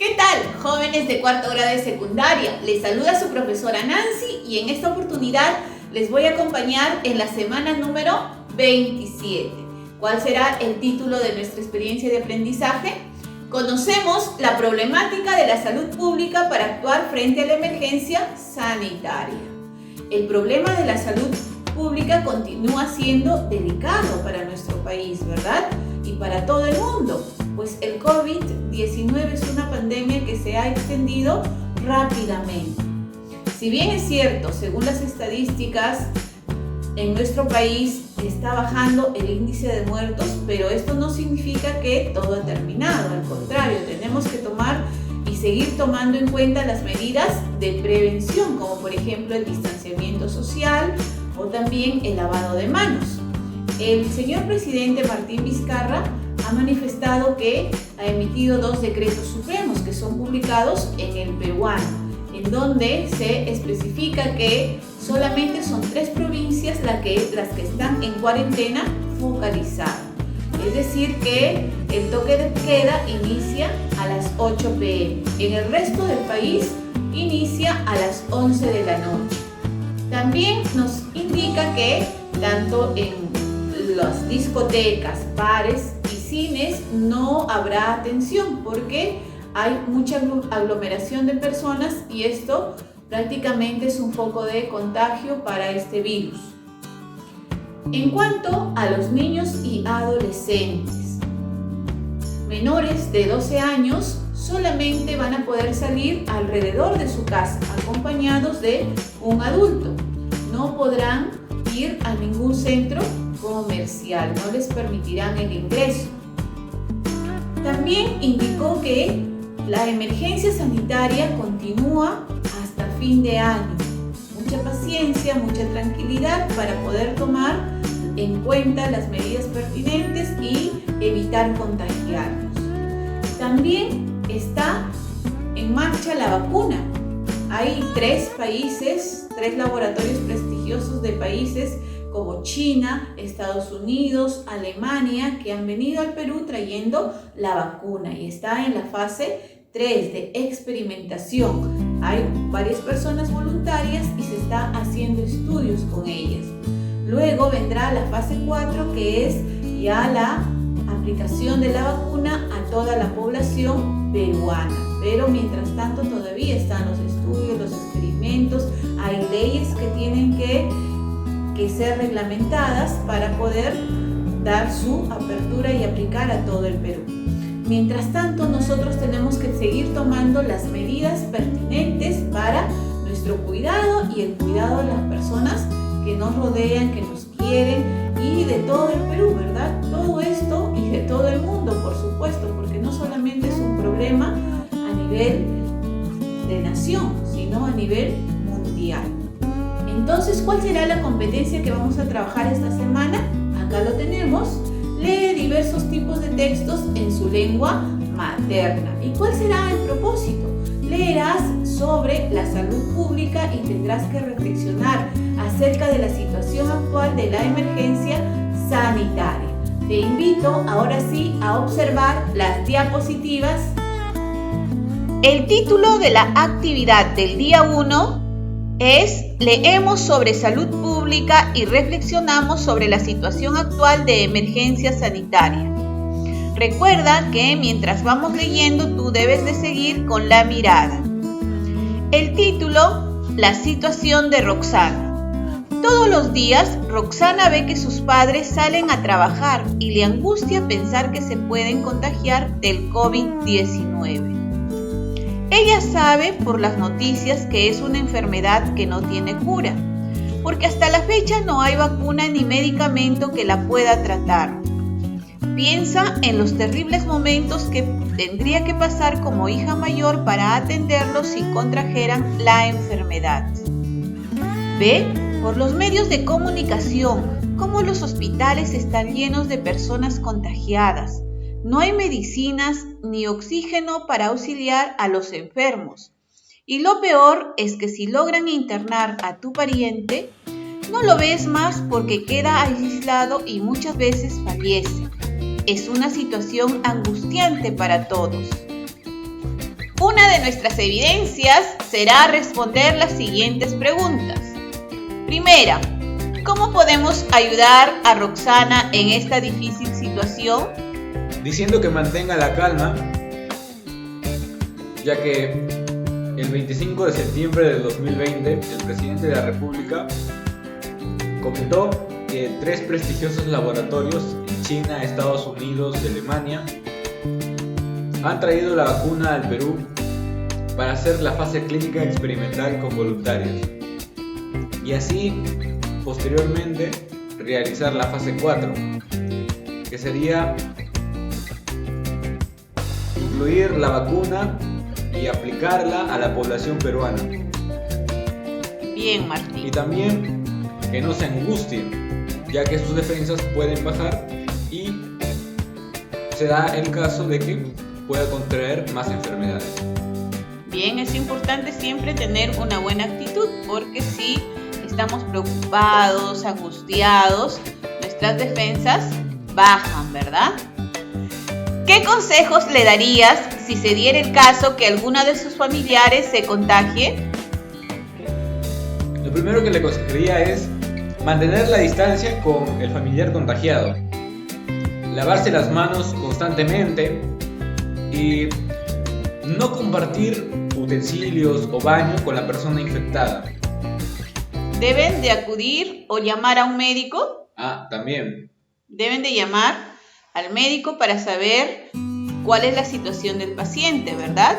¿Qué tal, jóvenes de cuarto grado de secundaria? Les saluda su profesora Nancy y en esta oportunidad les voy a acompañar en la semana número 27. ¿Cuál será el título de nuestra experiencia de aprendizaje? Conocemos la problemática de la salud pública para actuar frente a la emergencia sanitaria. El problema de la salud pública continúa siendo delicado para nuestro país, ¿verdad? Y para todo el mundo, pues el COVID-19 es una pandemia que se ha extendido rápidamente. Si bien es cierto, según las estadísticas, en nuestro país está bajando el índice de muertos, pero esto no significa que todo ha terminado. Al contrario, tenemos que tomar y seguir tomando en cuenta las medidas de prevención, como por ejemplo el distanciamiento social o también el lavado de manos. El señor presidente Martín Vizcarra ha manifestado que ha emitido 2 decretos supremos que son publicados en el peruano, en donde se especifica que solamente son 3 provincias las que están en cuarentena focalizada. Es decir, que el toque de queda inicia a las 8 p.m. En el resto del país inicia a las 11 de la noche. También nos indica que tanto en las discotecas, bares y cines no habrá atención porque hay mucha aglomeración de personas y esto prácticamente es un foco de contagio para este virus. En cuanto a los niños y adolescentes, menores de 12 años solamente van a poder salir alrededor de su casa acompañados de un adulto. No podrán ir a ningún centro comercial, no les permitirán el ingreso. También indicó que la emergencia sanitaria continúa hasta fin de año. Mucha paciencia, mucha tranquilidad para poder tomar en cuenta las medidas pertinentes y evitar contagiarnos. También está en marcha la vacuna. Hay 3 laboratorios prestigiosos de países como China, Estados Unidos, Alemania, que han venido al Perú trayendo la vacuna y está en la fase 3 de experimentación. Hay varias personas voluntarias y se está haciendo estudios con ellas. Luego vendrá la fase 4, que es ya la aplicación de la vacuna a toda la población peruana. Pero mientras tanto todavía están los estudios, los experimentos, hay leyes que tienen que ser reglamentadas para poder dar su apertura y aplicar a todo el Perú. Mientras tanto, nosotros tenemos que seguir tomando las medidas pertinentes para nuestro cuidado y el cuidado de las personas que nos rodean, que nos quieren y de todo el Perú, ¿verdad? Todo esto y de todo el mundo, por supuesto, porque no solamente es un problema a nivel de nación, sino a nivel mundial. Entonces, ¿cuál será la competencia que vamos a trabajar esta semana? Acá lo tenemos. Lee diversos tipos de textos en su lengua materna. ¿Y cuál será el propósito? Leerás sobre la salud pública y tendrás que reflexionar acerca de la situación actual de la emergencia sanitaria. Te invito ahora sí a observar las diapositivas. El título de la actividad del día 1 es Leemos sobre salud pública y reflexionamos sobre la situación actual de emergencia sanitaria. Recuerda que mientras vamos leyendo tú debes de seguir con la mirada. El título, la situación de Roxana. Todos los días Roxana ve que sus padres salen a trabajar y le angustia pensar que se pueden contagiar del COVID-19. Ella sabe por las noticias que es una enfermedad que no tiene cura, porque hasta la fecha no hay vacuna ni medicamento que la pueda tratar. Piensa en los terribles momentos que tendría que pasar como hija mayor para atenderlos si contrajeran la enfermedad. Ve por los medios de comunicación cómo los hospitales están llenos de personas contagiadas. No hay medicinas ni oxígeno para auxiliar a los enfermos. Y lo peor es que si logran internar a tu pariente, no lo ves más porque queda aislado y muchas veces fallece. Es una situación angustiante para todos. Una de nuestras evidencias será responder las siguientes preguntas. Primera, ¿cómo podemos ayudar a Roxana en esta difícil situación? Diciendo que mantenga la calma, ya que el 25 de septiembre del 2020 el presidente de la República comentó que 3 prestigiosos laboratorios en China, Estados Unidos y Alemania han traído la vacuna al Perú para hacer la fase clínica experimental con voluntarios y así posteriormente realizar la fase 4, que sería incluir la vacuna y aplicarla a la población peruana. Bien, Martín. Y también que no se angustien, ya que sus defensas pueden bajar y se da el caso de que pueda contraer más enfermedades. Bien, es importante siempre tener una buena actitud, porque si estamos preocupados, angustiados, nuestras defensas bajan, ¿verdad? ¿Qué consejos le darías si se diera el caso que alguno de sus familiares se contagie? Lo primero que le aconsejaría es mantener la distancia con el familiar contagiado, lavarse las manos constantemente y no compartir utensilios o baño con la persona infectada. ¿Deben de acudir o llamar a un médico? También. Deben de llamar al médico para saber cuál es la situación del paciente, ¿verdad?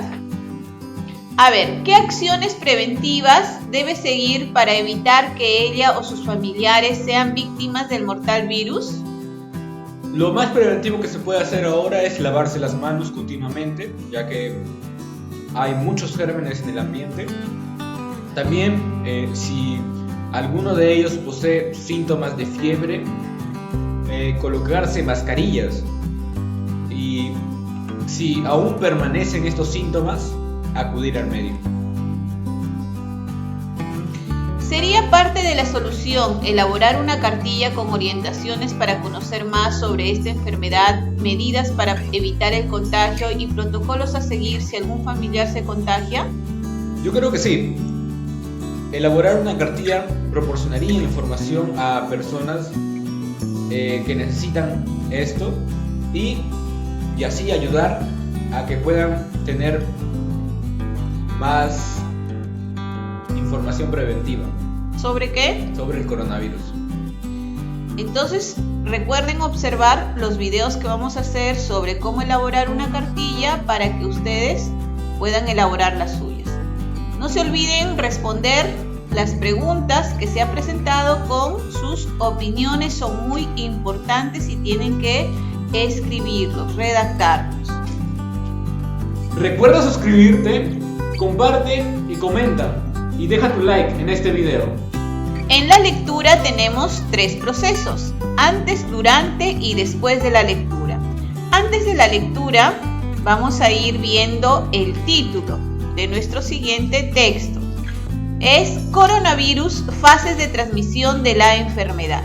A ver, ¿qué acciones preventivas debe seguir para evitar que ella o sus familiares sean víctimas del mortal virus? Lo más preventivo que se puede hacer ahora es lavarse las manos continuamente, ya que hay muchos gérmenes en el ambiente. También, si alguno de ellos posee síntomas de fiebre, colocarse mascarillas. Y si aún permanecen estos síntomas, acudir al médico. ¿Sería parte de la solución elaborar una cartilla con orientaciones para conocer más sobre esta enfermedad, medidas para evitar el contagio y protocolos a seguir si algún familiar se contagia? Yo creo que sí. Elaborar una cartilla proporcionaría información a personas que necesitan esto y así ayudar a que puedan tener más información preventiva. ¿Sobre qué? Sobre el coronavirus. Entonces, recuerden observar los videos que vamos a hacer sobre cómo elaborar una cartilla para que ustedes puedan elaborar las suyas. No se olviden responder las preguntas que se ha presentado con sus opiniones, son muy importantes y tienen que escribirlos, redactarlos. Recuerda suscribirte, comparte y comenta y deja tu like en este video. En la lectura tenemos 3 procesos: antes, durante y después de la lectura. Antes de la lectura vamos a ir viendo el título de nuestro siguiente texto. Es Coronavirus, fases de transmisión de la enfermedad.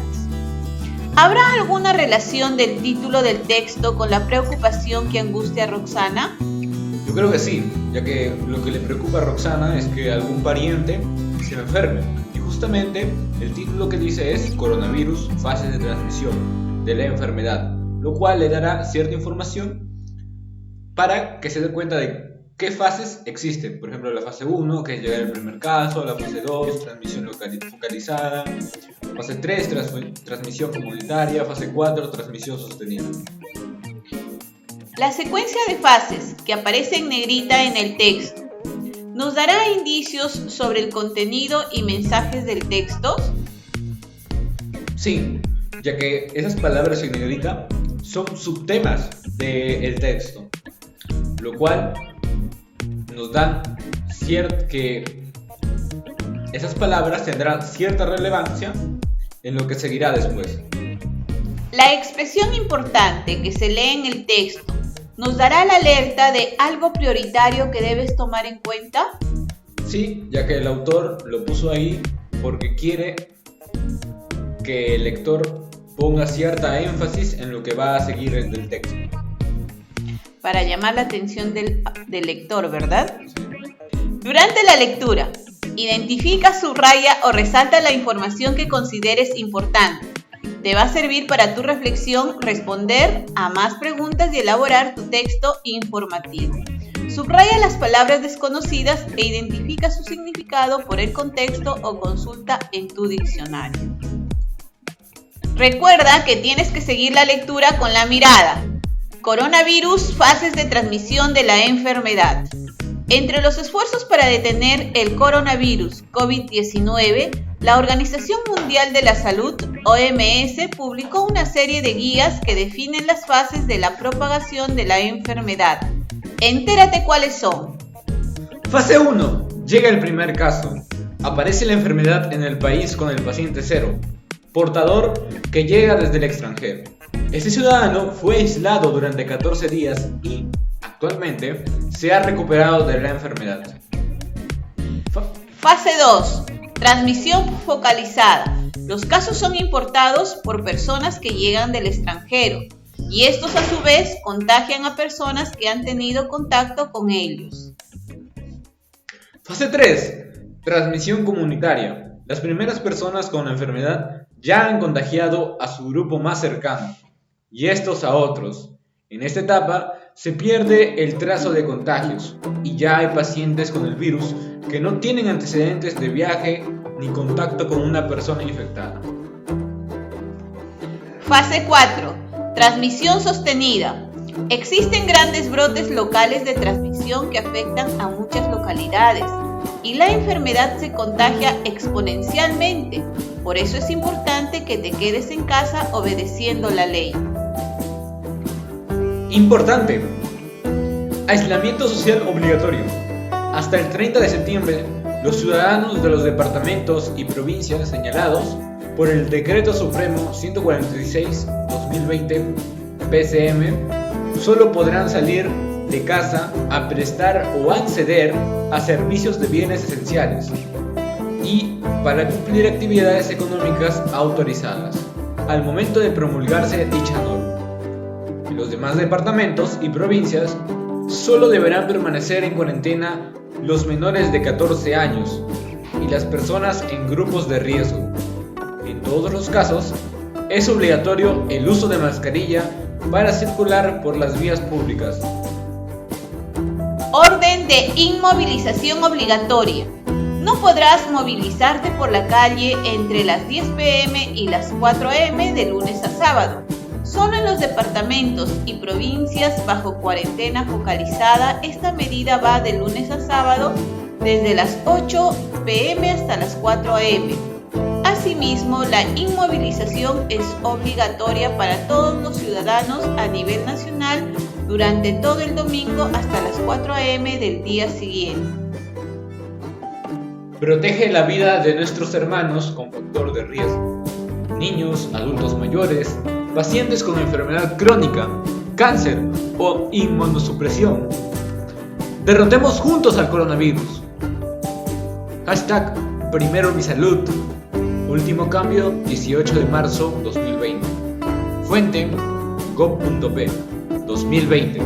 ¿Habrá alguna relación del título del texto con la preocupación que angustia a Roxana? Yo creo que sí, ya que lo que le preocupa a Roxana es que algún pariente se enferme. Y justamente el título que dice es Coronavirus, fases de transmisión de la enfermedad, lo cual le dará cierta información para que se dé cuenta de qué fases existen. Por ejemplo, la fase 1, que es llegar al primer caso; la fase 2, transmisión focalizada; fase 3, transmisión comunitaria; fase 4, transmisión sostenida. La secuencia de fases que aparece en negrita en el texto ¿nos dará indicios sobre el contenido y mensajes del texto? Sí, ya que esas palabras en negrita son subtemas del texto, lo cual nos dan que esas palabras tendrán cierta relevancia en lo que seguirá después. La expresión importante que se lee en el texto ¿nos dará la alerta de algo prioritario que debes tomar en cuenta? Sí, ya que el autor lo puso ahí porque quiere que el lector ponga cierta énfasis en lo que va a seguir del texto. para llamar la atención del lector, ¿verdad? Durante la lectura, identifica, subraya o resalta la información que consideres importante. Te va a servir para tu reflexión, responder a más preguntas y elaborar tu texto informativo. Subraya las palabras desconocidas e identifica su significado por el contexto o consulta en tu diccionario. Recuerda que tienes que seguir la lectura con la mirada. Coronavirus, fases de transmisión de la enfermedad. Entre los esfuerzos para detener el coronavirus COVID-19, la Organización Mundial de la Salud, OMS, publicó una serie de guías que definen las fases de la propagación de la enfermedad. Entérate cuáles son. Fase 1. Llega el primer caso. Aparece la enfermedad en el país con el paciente cero, portador que llega desde el extranjero. Este ciudadano fue aislado durante 14 días y, actualmente, se ha recuperado de la enfermedad. Fase 2. Transmisión focalizada. Los casos son importados por personas que llegan del extranjero y estos a su vez contagian a personas que han tenido contacto con ellos. Fase 3. Transmisión comunitaria. Las primeras personas con la enfermedad ya han contagiado a su grupo más cercano y estos a otros. En esta etapa se pierde el trazo de contagios y ya hay pacientes con el virus que no tienen antecedentes de viaje ni contacto con una persona infectada. Fase 4. Transmisión sostenida. Existen grandes brotes locales de transmisión que afectan a muchas localidades y la enfermedad se contagia exponencialmente. Por eso es importante que te quedes en casa obedeciendo la ley. Importante. Aislamiento social obligatorio. Hasta el 30 de septiembre, los ciudadanos de los departamentos y provincias señalados por el Decreto Supremo 146/2020 PCM solo podrán salir de casa a prestar o acceder a servicios de bienes esenciales y para cumplir actividades económicas autorizadas al momento de promulgarse dicha norma. Los demás departamentos y provincias solo deberán permanecer en cuarentena los menores de 14 años y las personas en grupos de riesgo. En todos los casos, es obligatorio el uso de mascarilla para circular por las vías públicas. Orden de inmovilización obligatoria. No podrás movilizarte por la calle entre las 10 p.m. y las 4 a.m. de lunes a sábado. Solo en los departamentos y provincias bajo cuarentena focalizada, esta medida va de lunes a sábado desde las 8 p.m. hasta las 4 a.m. Asimismo, la inmovilización es obligatoria para todos los ciudadanos a nivel nacional durante todo el domingo hasta las 4 a.m. del día siguiente. Protege la vida de nuestros hermanos con factor de riesgo. Niños, adultos mayores, pacientes con enfermedad crónica, cáncer o inmunosupresión. Derrotemos juntos al coronavirus. Hashtag Primero mi salud. Último cambio 18 de marzo 2020. Fuente gov.p 2020.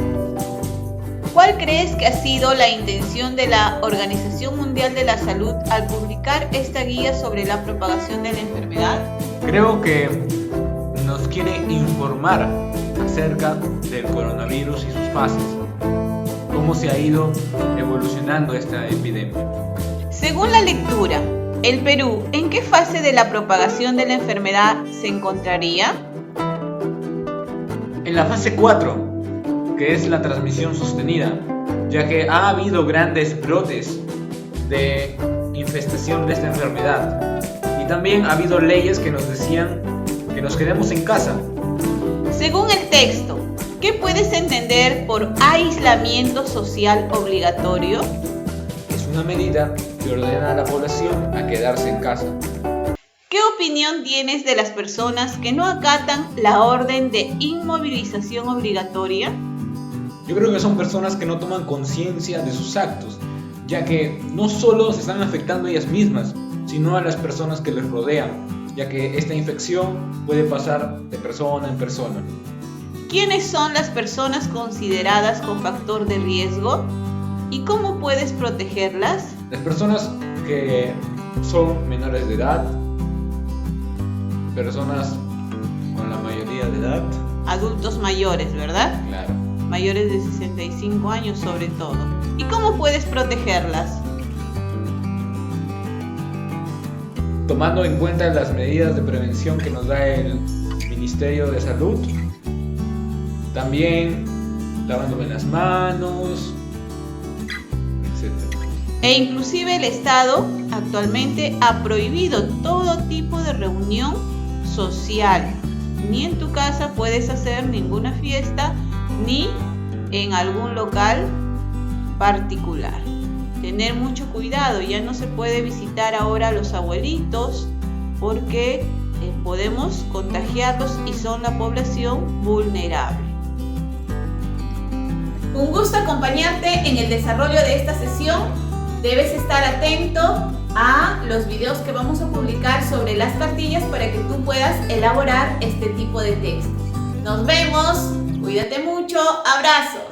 ¿Cuál crees que ha sido la intención de la Organización Mundial de la Salud al publicar esta guía sobre la propagación de la enfermedad? Creo que nos quiere informar acerca del coronavirus y sus fases, cómo se ha ido evolucionando esta epidemia. Según la lectura, ¿el Perú en qué fase de la propagación de la enfermedad se encontraría? En la fase 4, que es la transmisión sostenida, ya que ha habido grandes brotes de infestación de esta enfermedad y también ha habido leyes que nos decían que nos quedemos en casa. Según el texto, ¿qué puedes entender por aislamiento social obligatorio? Es una medida que ordena a la población a quedarse en casa. ¿Qué opinión tienes de las personas que no acatan la orden de inmovilización obligatoria? Yo creo que son personas que no toman conciencia de sus actos, ya que no solo se están afectando a ellas mismas, sino a las personas que les rodean, ya que esta infección puede pasar de persona en persona. ¿Quiénes son las personas consideradas con factor de riesgo y cómo puedes protegerlas? Las personas que son menores de edad, personas con la mayoría de edad, adultos mayores, ¿verdad? claro, Mayores de 65 años sobre todo. ¿Y cómo puedes protegerlas? tomando en cuenta las medidas de prevención que nos da el Ministerio de Salud, también lavándome las manos, etc. E inclusive el Estado actualmente ha prohibido todo tipo de reunión social. Ni en tu casa puedes hacer ninguna fiesta, ni en algún local particular. Tener mucho cuidado, ya no se puede visitar ahora a los abuelitos porque podemos contagiarlos y son la población vulnerable. Un gusto acompañarte en el desarrollo de esta sesión. Debes estar atento a los videos que vamos a publicar sobre las cartillas para que tú puedas elaborar este tipo de textos. Nos vemos, cuídate mucho, abrazos.